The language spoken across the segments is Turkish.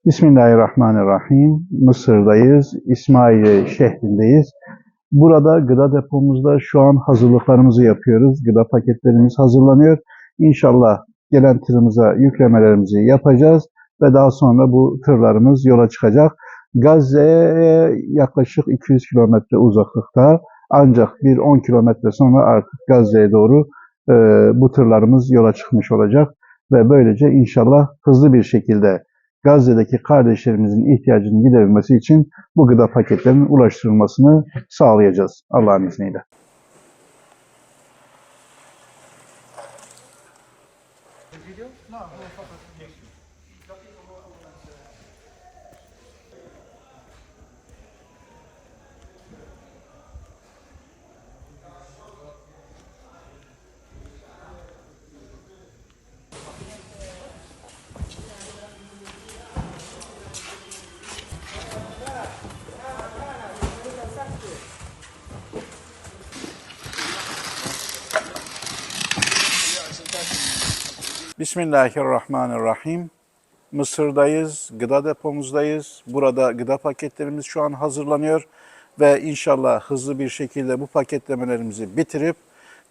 Bismillahirrahmanirrahim. Mısır'dayız. İsmailiye şehrindeyiz. Burada gıda depomuzda şu an hazırlıklarımızı yapıyoruz. Gıda paketlerimiz hazırlanıyor. İnşallah gelen tırımıza yüklemelerimizi yapacağız ve daha sonra bu tırlarımız yola çıkacak. Gazze'ye yaklaşık 200 kilometre uzaklıkta, ancak bir 10 kilometre sonra artık Gazze'ye doğru bu tırlarımız yola çıkmış olacak ve böylece inşallah hızlı bir şekilde Gazze'deki kardeşlerimizin ihtiyacının giderilmesi için bu gıda paketlerinin ulaştırılmasını sağlayacağız Allah'ın izniyle. Bismillahirrahmanirrahim. Mısır'dayız, gıda depomuzdayız. Burada gıda paketlerimiz şu an hazırlanıyor ve inşallah hızlı bir şekilde bu paketlemelerimizi bitirip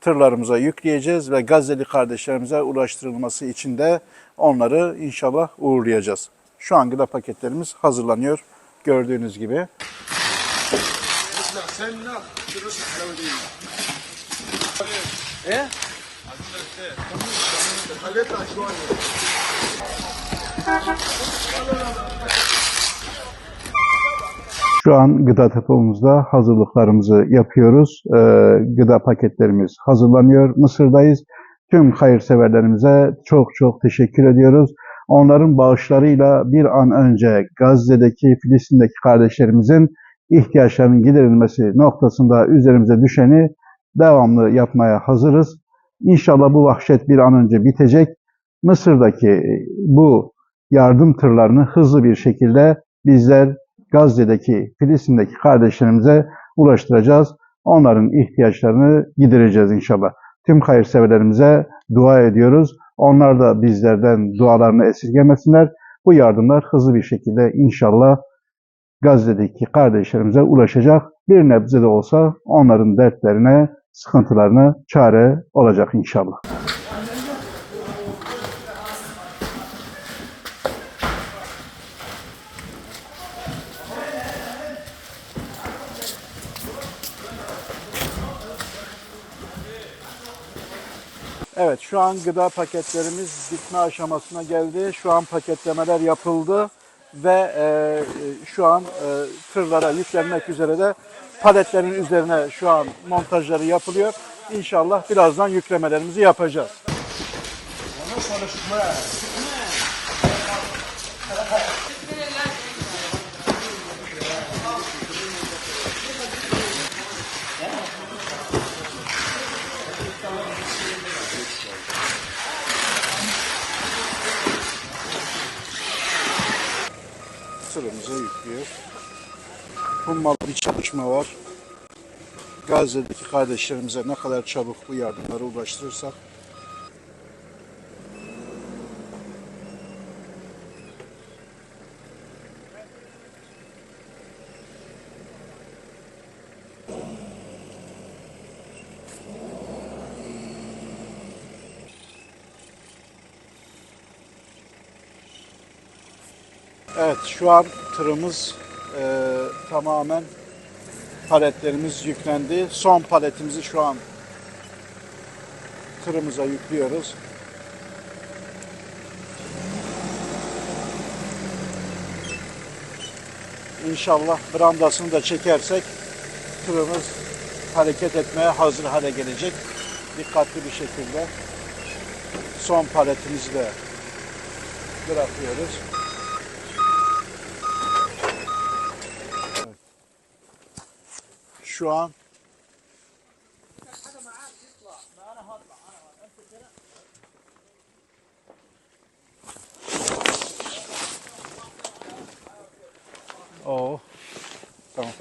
tırlarımıza yükleyeceğiz ve Gazze'li kardeşlerimize ulaştırılması için de onları inşallah uğurlayacağız. Şu an gıda paketlerimiz hazırlanıyor gördüğünüz gibi. Şu an gıda depomuzda hazırlıklarımızı yapıyoruz. Gıda paketlerimiz hazırlanıyor. Mısır'dayız. Tüm hayırseverlerimize çok çok teşekkür ediyoruz. Onların bağışlarıyla bir an önce Gazze'deki, Filistin'deki kardeşlerimizin ihtiyaçlarının giderilmesi noktasında üzerimize düşeni devamlı yapmaya hazırız. İnşallah bu vahşet bir an önce bitecek. Mısır'daki bu yardım tırlarını hızlı bir şekilde bizler Gazze'deki, Filistin'deki kardeşlerimize ulaştıracağız. Onların ihtiyaçlarını gidereceğiz inşallah. Tüm hayırseverlerimize dua ediyoruz. Onlar da bizlerden dualarını esirgemesinler. Bu yardımlar hızlı bir şekilde inşallah Gazze'deki kardeşlerimize ulaşacak. Bir nebze de olsa onların dertlerine, sıkıntılarına çare olacak inşallah. Evet, şu an gıda paketlerimiz bitme aşamasına geldi. Şu an paketlemeler yapıldı ve şu an tırlara yüklenmek üzere de paletlerin üzerine şu an montajları yapılıyor. İnşallah birazdan yüklemelerimizi yapacağız. Tırımıza yüklüyor. Hummalı bir çalışma var. Gazze'deki kardeşlerimize ne kadar çabuk bu yardımları ulaştırırsak evet, şu an tırımız tamamen paletlerimiz yüklendi. Son paletimizi şu an tırımıza yüklüyoruz. İnşallah brandasını da çekersek tırımız hareket etmeye hazır hale gelecek. Dikkatli bir şekilde son paletimizi de bırakıyoruz. Şu an tamam.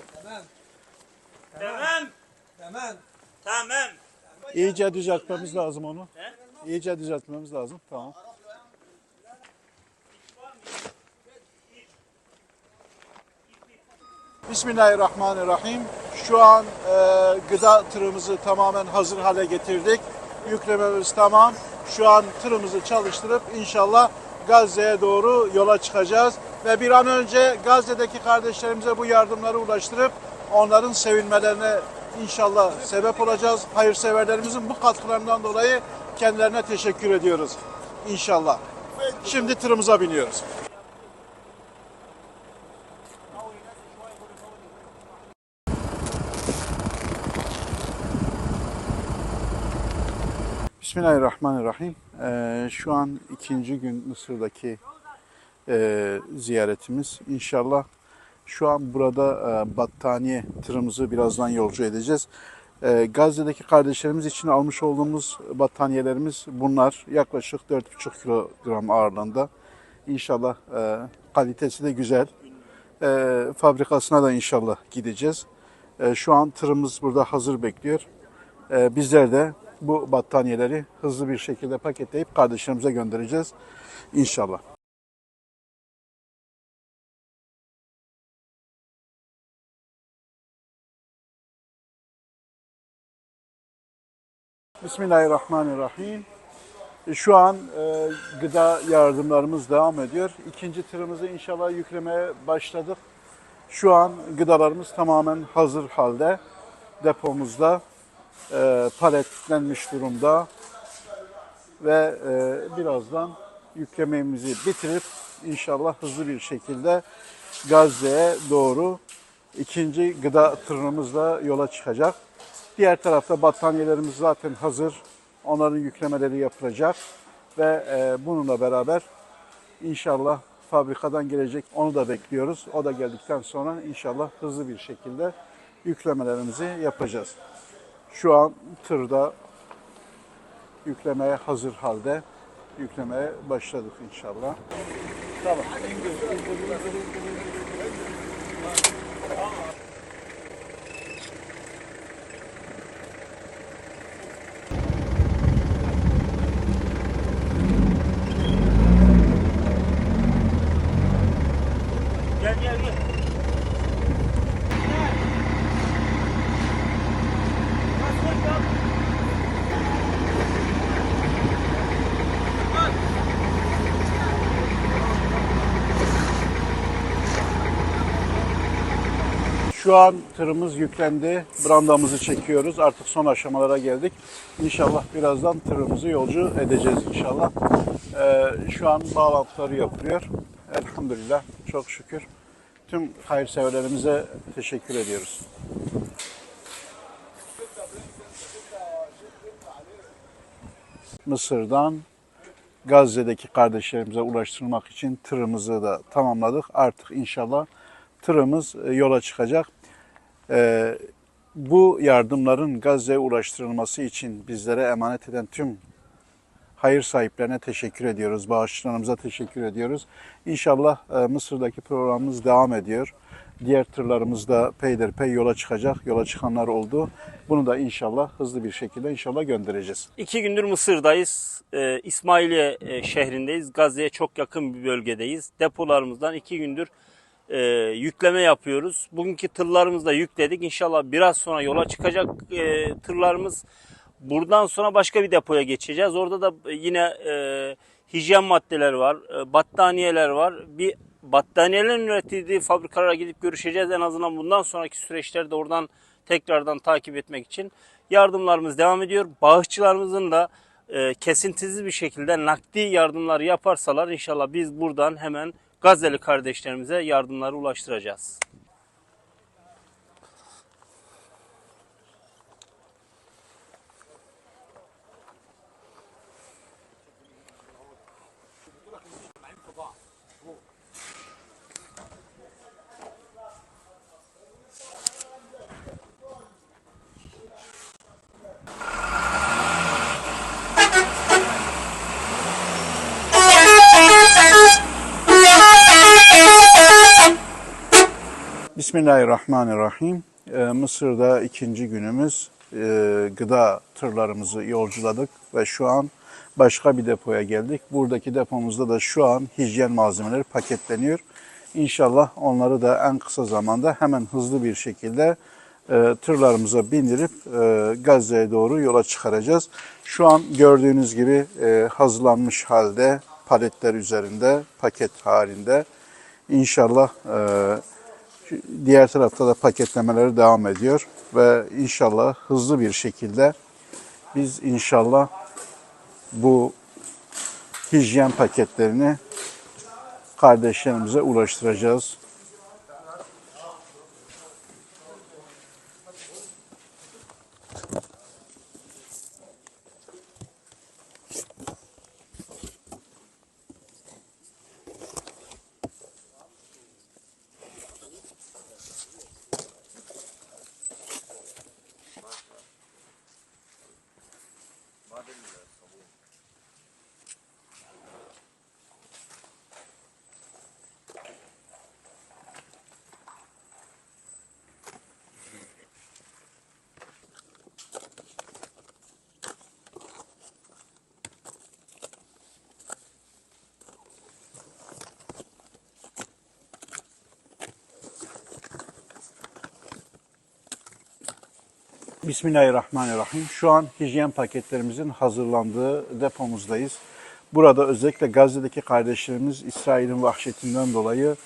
Tamam. İyice düzeltmemiz lazım onu. İyice düzeltmemiz lazım. Tamam. Bismillahirrahmanirrahim. Şu an gıda tırımızı tamamen hazır hale getirdik. Yüklememiz tamam. Şu an tırımızı çalıştırıp inşallah Gazze'ye doğru yola çıkacağız. Ve bir an önce Gazze'deki kardeşlerimize bu yardımları ulaştırıp onların sevinmelerine inşallah sebep olacağız. Hayırseverlerimizin bu katkılarından dolayı kendilerine teşekkür ediyoruz. İnşallah. Şimdi tırımıza biniyoruz. Bismillahirrahmanirrahim. Şu an ikinci gün Mısır'daki ziyaretimiz. İnşallah şu an burada battaniye tırımızı birazdan yolcu edeceğiz. Gazze'deki kardeşlerimiz için almış olduğumuz battaniyelerimiz bunlar. Yaklaşık 4,5 kilogram ağırlığında. İnşallah kalitesi de güzel. Fabrikasına da inşallah gideceğiz. Şu an tırımız burada hazır bekliyor. Bizler de bu battaniyeleri hızlı bir şekilde paketleyip kardeşlerimize göndereceğiz inşallah. Bismillahirrahmanirrahim. Şu an gıda yardımlarımız devam ediyor. İkinci tırımızı inşallah yüklemeye başladık. Şu an gıdalarımız tamamen hazır halde. Depomuzda paletlenmiş durumda. Ve birazdan yüklememizi bitirip inşallah hızlı bir şekilde Gazze'ye doğru ikinci gıda tırımızla yola çıkacak. Diğer tarafta battaniyelerimiz zaten hazır. Onların yüklemeleri yapılacak ve bununla beraber inşallah fabrikadan gelecek, onu da bekliyoruz. O da geldikten sonra inşallah hızlı bir şekilde yüklemelerimizi yapacağız. Şu an tırda yüklemeye hazır halde. Yüklemeye başladık inşallah. Tamam. Gel. Şu an tırımız yüklendi. Brandamızı çekiyoruz. Artık son aşamalara geldik. İnşallah birazdan tırımızı yolcu edeceğiz inşallah. Şu an bağlantıları yapılıyor. Elhamdülillah. Çok şükür. Tüm hayırseverlerimize teşekkür ediyoruz. Mısır'dan Gazze'deki kardeşlerimize ulaştırmak için tırımızı da tamamladık. Artık inşallah tırımız yola çıkacak. Bu yardımların Gazze'ye ulaştırılması için bizlere emanet eden tüm hayır sahiplerine teşekkür ediyoruz. Bağışçılarımıza teşekkür ediyoruz. İnşallah Mısır'daki programımız devam ediyor. Diğer tırlarımız da peyderpey yola çıkacak. Yola çıkanlar oldu. Bunu da inşallah hızlı bir şekilde inşallah göndereceğiz. 2 gündür Mısır'dayız. İsmailiye şehrindeyiz. Gazze'ye çok yakın bir bölgedeyiz. Depolarımızdan 2 gündür yükleme yapıyoruz. Bugünkü tırlarımızı da yükledik. İnşallah biraz sonra yola çıkacak tırlarımız. Buradan sonra başka bir depoya geçeceğiz. Orada da yine hijyen maddeleri var, battaniyeler var. Bir battaniyelerin üretildiği fabrikalara gidip görüşeceğiz. En azından bundan sonraki süreçleri de oradan tekrardan takip etmek için yardımlarımız devam ediyor. Bağışçılarımızın da kesintisiz bir şekilde nakdi yardımları yaparsalar inşallah biz buradan hemen Gazze'li kardeşlerimize yardımları ulaştıracağız. Bismillahirrahmanirrahim. Mısır'da ikinci günümüz. Gıda tırlarımızı yolculadık ve şu an başka bir depoya geldik. Buradaki depomuzda da şu an hijyen malzemeleri paketleniyor. İnşallah onları da en kısa zamanda hemen hızlı bir şekilde tırlarımıza bindirip Gazze'ye doğru yola çıkaracağız. Şu an gördüğünüz gibi hazırlanmış halde, paletler üzerinde, paket halinde. İnşallah diğer tarafta da paketlemeleri devam ediyor ve inşallah hızlı bir şekilde biz inşallah bu hijyen paketlerini kardeşlerimize ulaştıracağız. Bismillahirrahmanirrahim. Şu an hijyen paketlerimizin hazırlandığı depomuzdayız. Burada özellikle Gazze'deki kardeşlerimiz İsrail'in vahşetinden dolayı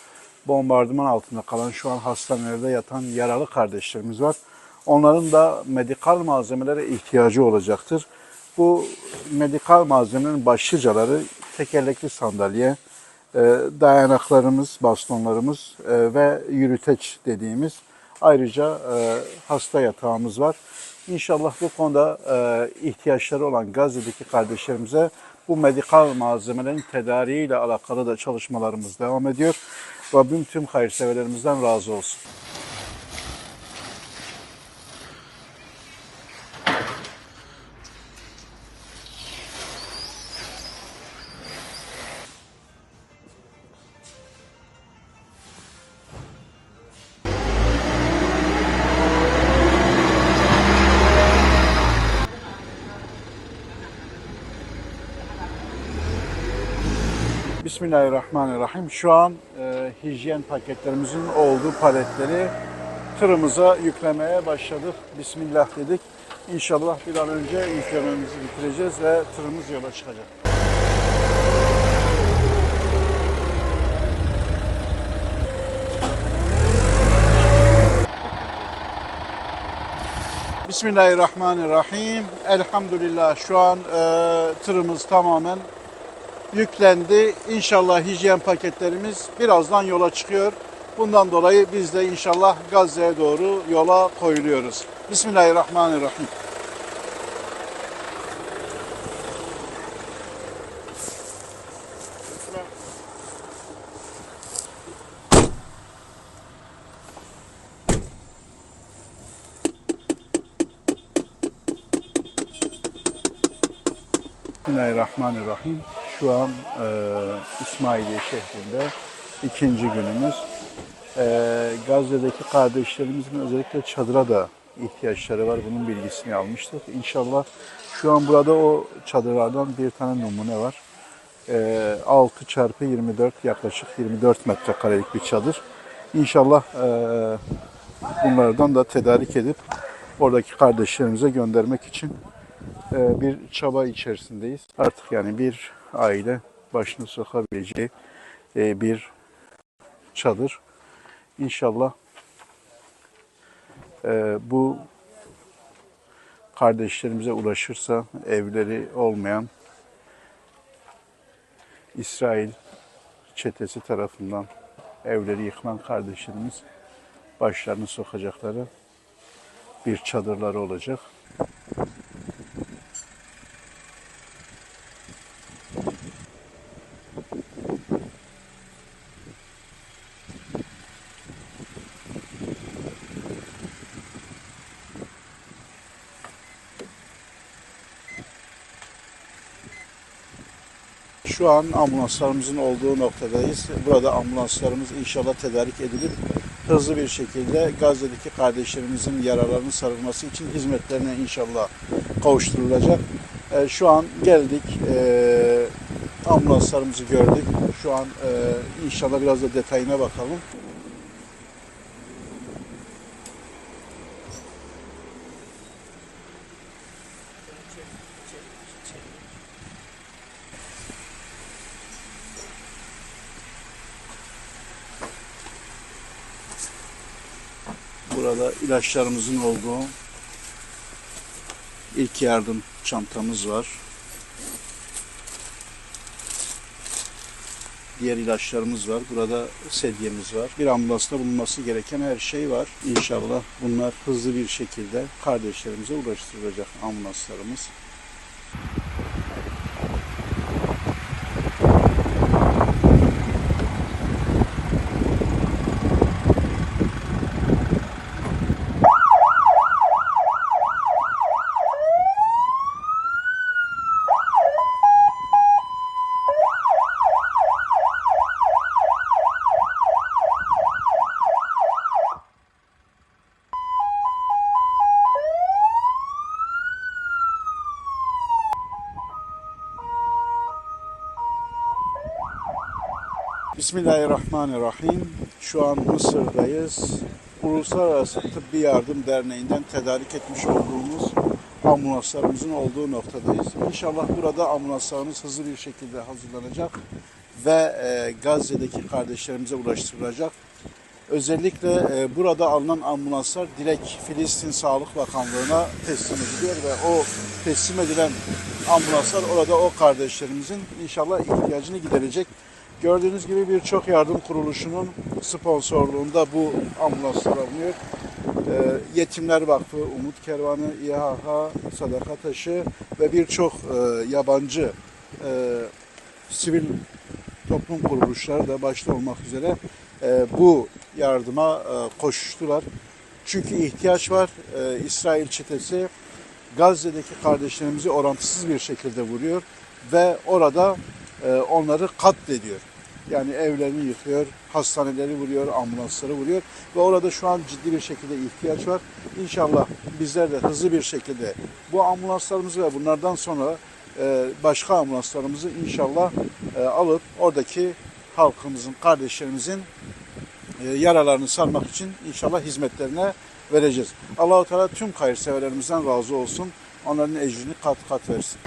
bombardıman altında kalan, şu an hastanelerde yatan yaralı kardeşlerimiz var. Onların da medikal malzemelere ihtiyacı olacaktır. Bu medikal malzemelerin başlıcaları tekerlekli sandalye, dayanaklarımız, bastonlarımız ve yürüteç dediğimiz, ayrıca hasta yatağımız var. İnşallah bu konuda ihtiyaçları olan Gazze'deki kardeşlerimize bu medikal malzemelerin tedariğiyle alakalı da çalışmalarımız devam ediyor. Rabbim tüm hayırseverlerimizden razı olsun. Bismillahirrahmanirrahim. Şu an hijyen paketlerimizin olduğu paletleri tırımıza yüklemeye başladık. Bismillah dedik. İnşallah bir an önce yüklememizi bitireceğiz ve tırımız yola çıkacak. Bismillahirrahmanirrahim. Elhamdülillah. Şu an tırımız tamamen yüklendi. İnşallah hijyen paketlerimiz birazdan yola çıkıyor. Bundan dolayı biz de inşallah Gazze'ye doğru yola koyuluyoruz. Bismillahirrahmanirrahim. Bismillahirrahmanirrahim. Şu an İsmailiye şehrinde ikinci günümüz. Gazze'deki kardeşlerimizin özellikle çadıra da ihtiyaçları var. Bunun bilgisini almıştık. İnşallah şu an burada o çadırlardan bir tane numune var. 6 çarpı 24, yaklaşık 24 metrekarelik bir çadır. İnşallah bunlardan da tedarik edip oradaki kardeşlerimize göndermek için bir çaba içerisindeyiz. Artık yani bir aile başını sokabileceği bir çadır. İnşallah bu kardeşlerimize ulaşırsa, evleri olmayan İsrail çetesi tarafından evleri yıkılan kardeşlerimiz başlarını sokacakları bir çadırları olacak. Şu an ambulanslarımızın olduğu noktadayız. Burada ambulanslarımız inşallah tedarik edilip hızlı bir şekilde Gazze'deki kardeşlerimizin yaralarının sarılması için hizmetlerine inşallah kavuşturulacak. Şu an geldik. ambulanslarımızı gördük. Şu an inşallah biraz da detayına bakalım. Burada ilaçlarımızın olduğu ilk yardım çantamız var. Diğer ilaçlarımız var. Burada sedyemiz var. Bir ambulansta bulunması gereken her şey var. İnşallah bunlar hızlı bir şekilde kardeşlerimize ulaştırılacak ambulanslarımız. Bismillahirrahmanirrahim. Şu an Mısır'dayız. Uluslararası Tıbbi Yardım Derneği'nden tedarik etmiş olduğumuz ambulanslarımızın olduğu noktadayız. İnşallah burada ambulanslarımız hızlı bir şekilde hazırlanacak ve Gazze'deki kardeşlerimize ulaştırılacak. Özellikle burada alınan ambulanslar direkt Filistin Sağlık Bakanlığı'na teslim ediliyor ve o teslim edilen ambulanslar orada o kardeşlerimizin inşallah ihtiyacını giderecek. Gördüğünüz gibi birçok yardım kuruluşunun sponsorluğunda bu ambulanslar alınıyor. Yetimler Vakfı, Umut Kervanı, İHH, Sadaka Taşı ve birçok yabancı sivil toplum kuruluşları da başta olmak üzere bu yardıma koşuştular. Çünkü ihtiyaç var. İsrail çetesi Gazze'deki kardeşlerimizi orantısız bir şekilde vuruyor ve orada onları katlediyor. Yani evlerini yıkıyor, hastaneleri vuruyor, ambulansları vuruyor ve orada şu an ciddi bir şekilde ihtiyaç var. İnşallah bizler de hızlı bir şekilde bu ambulanslarımızı ve bunlardan sonra başka ambulanslarımızı inşallah alıp oradaki halkımızın, kardeşlerimizin yaralarını sarmak için inşallah hizmetlerine vereceğiz. Allah-u Teala tüm hayırseverlerimizden razı olsun. Onların ecrini kat kat versin.